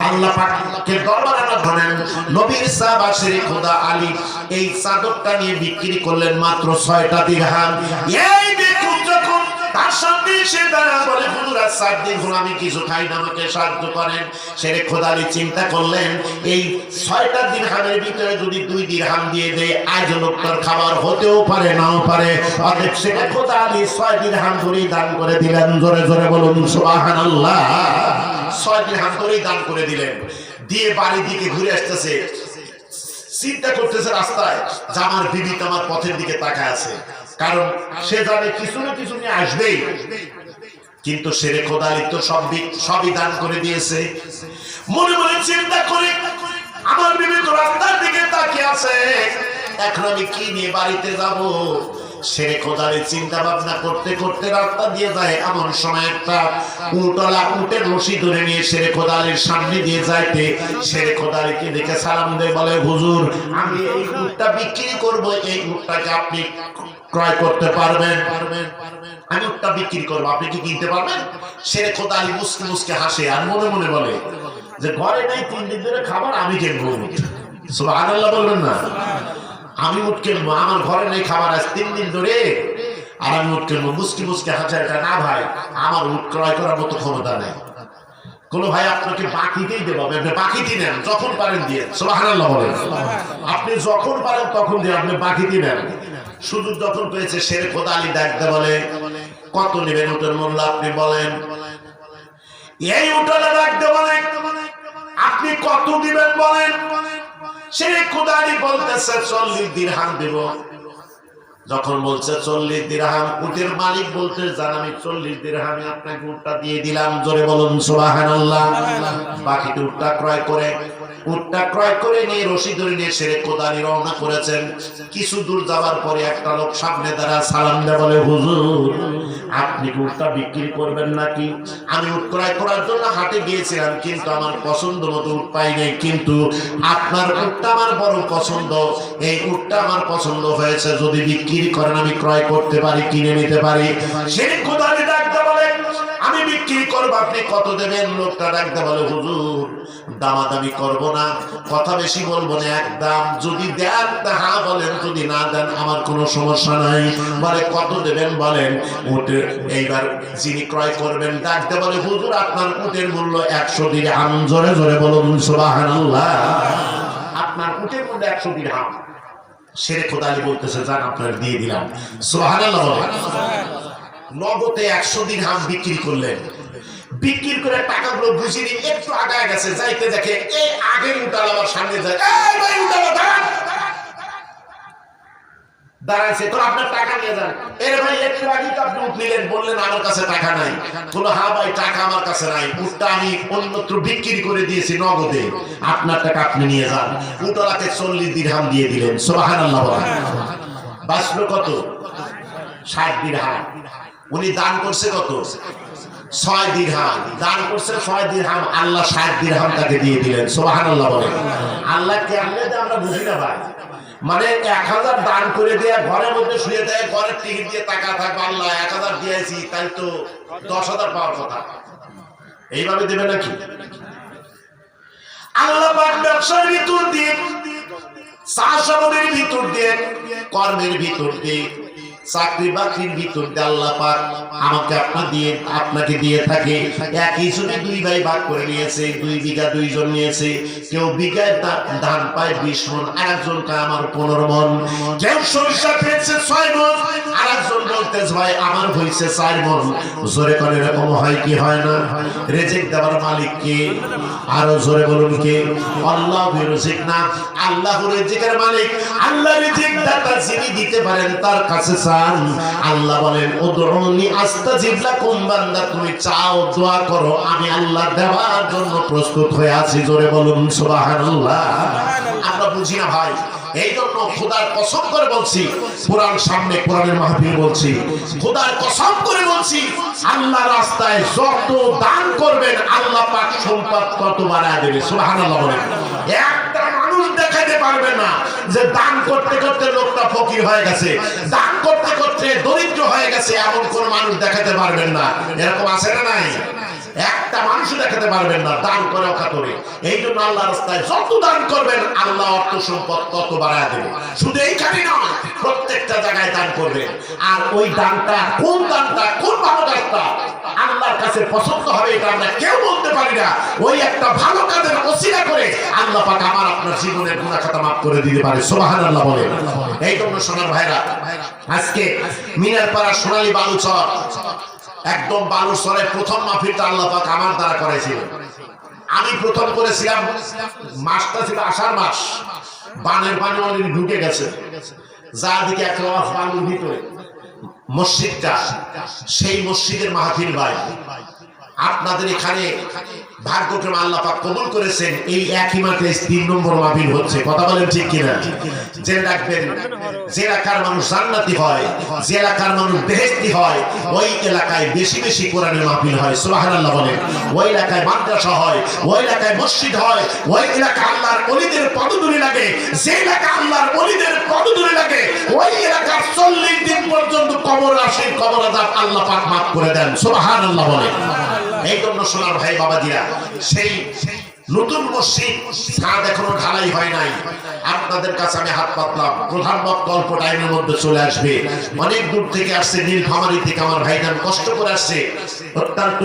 আল্লাহ পাককে দরবারে ধরেন নবীর সাহাবা শেরে খোদা আলী এই চাদরটা নিয়ে বিক্রি করলেন মাত্র 6টা দিরহাম। এই দেখুন যখন তার সামনে এসে দাঁড়া বলে হুজুর আর 7 দিন হলো আমি কিছু খাই না, আমাকে সাহায্য করেন। শেরে খোদা আলী চিন্তা করলেন এই 6টা দিরহামের ভিতরে যদি 2 দিরহাম দিয়ে দেয় আজ লোকটার খাবার হতেও পারে নাও পারে। অতএব শেরে খোদা আলী 6 দিরহাম করে দান করে দিলেন। জোরে জোরে বলুন সুবহানাল্লাহ। 6 দিরহাম করে দান করে দিলেন। দিয়ে বাড়ির দিকে ঘুরে আসতেছে, চিন্তা করতেছে রাস্তায় যে আমার বিবি তো আমার পথের দিকে তাকায় আছে, কারণ সে জানে কিছু না কিছু নিয়ে আসবেই। কিন্তু শেরে খোদা আলী তো সবই দান করে দিয়েছে। মনে মনে চিন্তা করে আমার বিবি তো রাস্তার দিকে তাকিয়ে আছে, এখন আমি কি নিয়ে বাড়িতে যাব? শেরে খোদা আলী চিন্তা ভাবনা করতে করতে রাস্তা দিয়ে যায়। এমন সময় একটা উটওয়ালা উটের রশি ধরে নিয়ে শেরে খোদা আলীর সামনে দিয়ে যাইতে শেরে খোদা আলীকে দেখে সালাম দিয়ে বলে হুজুর আমি এই উটটা বিক্রি করব, এই উটটাকে আপনি ক্রয় করতে পারবেন? আমি উটটা বিক্রি করবো, আপনি কি কিনতে পারবেন? শেরে খোদা আলী মুস্কি মুস্কি হাসে আর মনে মনে বলে যে ঘরে নাই 3 দিন ধরে খাবার, আমি কিনবো। সুবহানাল্লাহ বলবেন না? আমি উট কিনবো, আমার ঘরে নেই খাবার আজ 3 দিন ধরে, আর আমি উট কিনবো। মুস্কি মুস্কি হাসে। এটা না ভাই, আমার উট ক্রয় করার মতো ক্ষমতা নেই। কোন ভাই আপনাকে বাকিতেই দেবো, আপনি বাকিতে নেন, যখন পারেন দিয়ে। সুবহানাল্লাহ বলেন। আপনি যখন পারেন তখন দিয়ে, আপনি বাকিতে নেন। সুযোগ যখন পেয়েছে শেরে খোদা আলী ডাকতে বলে কত নেবেন উটের মূল্য আপনি বলেন। এই উটওয়ালা ডাকতে বলে আপনি কত দিবেন বলেন। শেরে খোদা আলী বলতেছে 40 দিরহাম দেব। যখন বলছে 40 দিরহাম, উটের মালিক বলতে জান আমি 40 দিরহামে আপনাকে উটটা দিয়ে দিলাম। জোরে বলুন সুবহানাল্লাহ। বাকি উটটা ক্রয় করে নিয়ে রশি ধরে নিয়ে শেরে খোদা আলী রওনা করেছেন। কিছু দূর যাওয়ার পরে একটা লোক সামনে দাঁড়া সালাম দিয়ে বলে হুজুর আপনি উটটা বিক্রি করবেন নাকি? আমি উট ক্রয় করার জন্য হাটে গিয়েছিলাম, কিন্তু আমার পছন্দ মতো উট পাই নাই, কিন্তু আপনার উটটা আমার বড় পছন্দ, এই উটটা আমার পছন্দ হয়েছে, যদি বিক্রি করেন আমি ক্রয় করতে পারি, কিনে নিতে পারি। শেরে খোদা আলী ডাকতে বলে আমি বিক্রি করবো, আপনি কত দেবেন? লোকটা ডাকতে বলে হুজুর দামাদামি করব না, কথা বেশি বলবো না, একদম। যদি দেন হ্যাঁ বলেন, যদি না দেন আমার কোনো সমস্যা নাই। বলে কত দেবেন বলেন? উটের এইবার যিনি ক্রয় করবেন ডাকতে বলে হুজুর আপনার উটের মূল্য 100 দিরহাম। জোরে জোরে বলুন সুবহানাল্লাহ। আপনার উটের মূল্য 100 দিরহাম। শেরে খোদা আলী বলতেছে যান আপনার দিয়ে দিলাম। সুবহানাল্লাহ। নগদে 100 দিরহাম বিক্রি করলেন। বিক্রি করে টাকাগুলো বুঝিয়ে নিয়ে একটু আগায় গেছে, যাইতে দেখে এই আগের উটওয়ালা আমার সামনে যায়। এই ভাই উটওয়ালা দাঁড়াইছে, তো আপনার টাকা নিয়ে যান। এর ভাই একটু আগে তো আপনি উঠ নিলেন, বললেন আমার কাছে টাকা নাই। বললো হ্যাঁ ভাই টাকা আমার কাছে নাই, উটটা আমি অন্যত্র বিক্রি করে দিয়েছি নগদে, আপনার টাকা আপনি নিয়ে যান। উটওয়ালাকে 40 দিরহাম দিয়ে দিলেন। সুবহানাল্লাহ। বাঁচলো কত? 60 দিরহাম। উনি দান করছে কত? 6 দিরহাম। দান করছে 6 দিরহাম, আল্লাহ 60 দিরহাম তাকে দিয়ে দিলেন। সুবহানাল্লাহ বলেন। আল্লাহ কেমনে দেয় আমরা বুঝি না ভাই। মানে 1000 দান করে দেয়া, ঘরের মধ্যে শুয়ে দেয়, ঘরের টিকিট দিয়ে টাকা থাকবে, আল্লাহ 1000 দিয়েছি তাই তো 10,000 পাওয়ার কথা। এইভাবে দেবে নাকি? আল্লাহ পাক ব্যবসার ভিতর দিয়ে, চাষাবাদের ভিতর দিয়ে, কর্মের ভিতর দিয়ে, চাকরি বাকরির ভিতর দিয়ে আল্লাহ পাক আমাকে আপনাকে দিয়ে থাকে। একই জমি 2 ভাই ভাগ করে নিয়েছে, 2 বিঘা 2 জন নিয়েছে। কেউ বিঘায় ধান পায় 20 মণ, আরেকজন পায় আমার 15 মণ। কেউ সরিষা পেয়েছে 6 মণ, আরেকজন বলতেছে ভাই আমার হয়েছে 4 মণ। জোরে করে এরকম হয় কি হয় না? রিজিক দেওয়ার মালিক কে? আরো জোরে বলুন কে? আল্লাহ রিজিক না, আল্লাহ রিজিকের মালিক। আল্লাহ রিজিক দাতা, যিনি দিতে পারেন তার কাছে আল্লাহ বলেন উদউনি আস্তাজিব লাকুম। বান্দা তুমি চাও, দোয়া করো, আমি আল্লাহ দেওয়ার জন্য প্রস্তুত হয়ে আছি। জোরে বলুন সুবহানাল্লাহ। আমরা বুঝি না ভাই, এই জন্য খোদার কসম করে বলছি, কোরআন সামনে, কোরআনের মাহফিল বলছি, খোদার কসম করে বলছি, আল্লাহ রাস্তায় যত দান করবেন আল্লাহ পাক সম্পদ তত বাড়ায় দেবে। সুবহানাল্লাহ বলেন। একটা মানুষ দেখাতে পারবে না যে দান করতে করতে লোকটা ফকির হয়ে গেছে, দান করতে করতে দরিদ্র হয়ে গেছে, এমন কোন মানুষ দেখাতে পারবেন না। এরকম আছে না নাই? একটা মানুষ দেখাতে পারবেন না দান করে অকাতরে। এই জন্য আল্লাহ রাস্তায় যত দান করবেন আল্লাহ অর্থ সম্পদ তত বাড়ায় দেবে। শুধু এইখানে নয়, প্রত্যেকটা জায়গায় দান করবেন। আর ওই দানটা কোন দানটা, কোন ভালো কাজটা আল্লাহর কাছে পছন্দ হবে এটা আমরা কেউ বলতে পারি না। ওই একটা ভালো কাজের ওসিলা করে আল্লাহ পাক আমার আপনার জীবনের গুনাহ খাতা মাফ করে দিতে পারে। সুবহানাল্লাহ বলে। এই জন্য সোনার ভাইরা, আজকে মিনারপাড়া সোনালী বালুচর, একদম বালুচরের প্রথম মাহফিলটা আল্লাহ পাক আমার দ্বারা করেছিলেন। আমি প্রথম করেছিলাম, মাসটা ছিল আষাঢ় মাস, বানের পানি অলরেডি ঢুকে গেছে, যার দিকে এক লাফ বালুর ভিতরে মসজিদটা, সেই মসজিদের মাহফিল ভাই আপনাদের এখানে ভাগ্যক্রমে আল্লাহ পাক কবুল করেছেন। এই একই মাঠে 3 নম্বর মাহফিল হচ্ছে। কথা বলেন ঠিক কিনা? জেনে রাখবেন, যে এলাকার মানুষ জান্নাতি হয়, যে এলাকার মানুষ বেহেশতি হয়, ওই এলাকায় বেশি বেশি কোরআনের মাহফিল হয়। সুবহানাল্লাহ বলেন। ওই এলাকায় মাদ্রাসা হয়, ওই এলাকায় মসজিদ হয়, ওই এলাকায় আল্লাহর ওলিদের পদধূলি লাগে। যে এলাকা আল্লাহর ওলিদের পদধূলি লাগে, ওই এলাকার 40 দিন পর্যন্ত কবর আসে, কবর আযাব আল্লাহ পাক মাফ করে দেন। সুবহানাল্লাহ বলেন। এই জন্য সোনার ভাই বাবাজিরা, সেই নতুন মসজিদ ছাদ এখনো ঢালাই হয় নাই। আপনাদের কাছে আমি হাত পাতলাম, প্রধান বক্তা অল্প টাইমের মধ্যে চলে আসবে। অনেক দূর থেকে আসছে, নীলফামারী থেকে আমার ভাইজান কষ্ট করে আসছে, অত্যন্ত